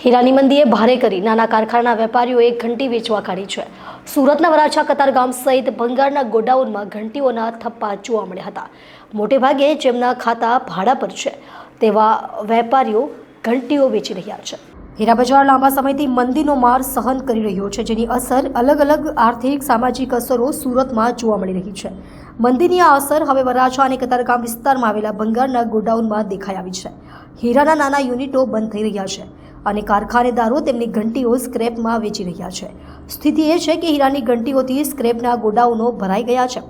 હીરાની મંદીએ ભારે કરી નાના કારખાના વેપારીઓએ ઘંટી વેચવા કાઢી છે। સુરતના વરાછા કતારગામ સહિત ભંગારના ગોડાઉનમાં ઘંટીઓના થપ્પા જોવા મળ્યા હતા। મોટેભાગે જેમના ખાતા ભાડા પર છે તેવા વેપારીઓ ઘંટીઓ વેચી રહ્યા છે। હીરા બજાર લાંબા સમયથી મંદીનો માર સહન કરી રહ્યો છે, જેની અસર અલગ અલગ આર્થિક સામાજિક અસરો સુરતમાં જોવા મળી રહી છે। મંદીની આ અસર હવે વરાછા અને કતારગામ વિસ્તારમાં આવેલા ભંગારના ગોડાઉનમાં દેખાઈ આવી છે। હીરાના નાના યુનિટો બંધ થઈ રહ્યા છે અને કારખાનેદારો તેમની ઘંટીઓ સ્ક્રેપમાં વેચી રહ્યા છે। સ્થિતિ એ છે કે હીરાની ઘંટીઓથી સ્ક્રેપના ગોડાઉનો ભરાઈ ગયા છે।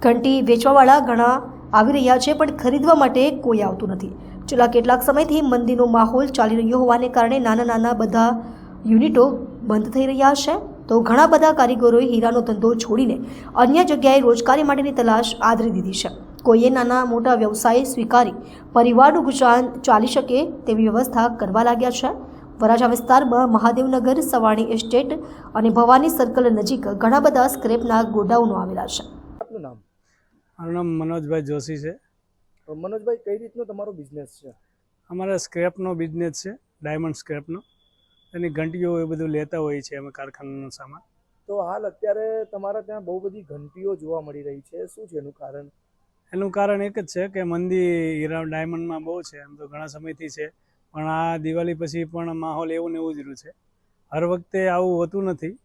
ઘંટી વેચવાવાળા ઘણા આવી રહ્યા છે, પણ ખરીદવા માટે કોઈ આવતું નથી। છેલ્લા કેટલાક સમયથી મંદીનો માહોલ ચાલી રહ્યો હોવાને કારણે નાના બધા યુનિટો બંધ થઈ રહ્યા છે, તો ઘણા બધા કારીગરોએ હીરાનો ધંધો છોડીને અન્ય જગ્યાએ રોજગારી માટેની તલાશ આદરી દીધી છે। કોઈએ નાના મોટા વ્યવસાય સ્વીકારી પરિવારનું ગુજરાન ચાલી શકે તેવી વ્યવસ્થા કરવા લાગ્યા છે। વરાછા વિસ્તારમાં મહાદેવનગર, સવાણી એસ્ટેટ અને ભવાની સર્કલ નજીક ઘણા બધા સ્ક્રેપના ગોડાઉનો આવેલા છે। આપનું નામ? મારું નામ મનોજભાઈ જોશી છે। મનોજભાઈ, કઈ રીતનો તમારો બિઝનેસ છે? અમારે સ્ક્રેપનો બિઝનેસ છે, ડાયમંડ સ્ક્રેપનો। એની ઘંટીઓ એ બધું લેતા હોઈએ છીએ અમે, કારખાનાનો સામાન। તો હાલ અત્યારે તમારા ત્યાં બહુ બધી ઘંટીઓ જોવા મળી રહી છે, શું છે એનું કારણ? એનું કારણ એક જ છે કે મંદી હીરા ડાયમંડમાં બહુ છે, એમ તો ઘણા સમયથી છે, પણ આ દિવાળી પછી પણ માહોલ એવું ને એવું જ રહ્યું છે। હર વખતે આવું હોતું નથી।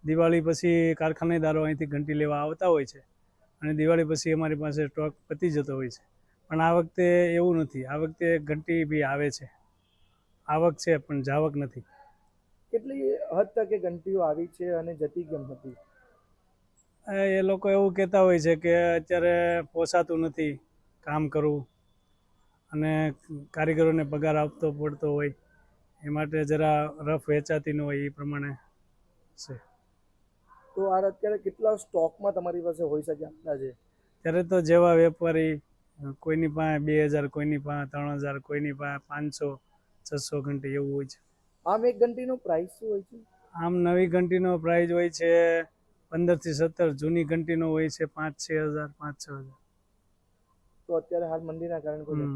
દિવાળી પછી કારખાનેદારો અહીંથી ઘંટી લેવા આવતા હોય છે અને દિવાળી પછી અમારી પાસે સ્ટોક પતી જતો હોય છે, પણ આ વખતે એવું નથી। આ વખતે ઘંટી બી આવે છે, આવક છે પણ જાવક નથી। કેટલી હદ તક એ ઘંટીઓ આવી છે અને જતી કેમ હતી? એ લોકો એવું કહેતા હોય છે કે અત્યારે પોસાતું નથી કામ કરવું અને કારીગરોને પગાર આપતો પડતો હોય, એ માટે જરા રફ વેચાતી ન હોય, એ પ્રમાણે છે। તો આ અત્યારે કેટલા સ્ટોકમાં તમારી પાસે હોઈ શકે અંદાજે? ત્યારે તો જેવા વેપારી, કોઈની પાસે 2000, કોઈની પાસે 3000, કોઈની પાસે 500, 600 ઘંટી એવું હોય છે। આમ એક ઘંટીનો પ્રાઇસ શું હોય છે? આમ નવી ઘંટીનો પ્રાઇસ હોય છે 15 થી 17, જૂની ઘંટીનો હોય છે 5-6 હજાર, 5-6 હજાર। તો અત્યારે હાલ મંદીના કારણે કોઈ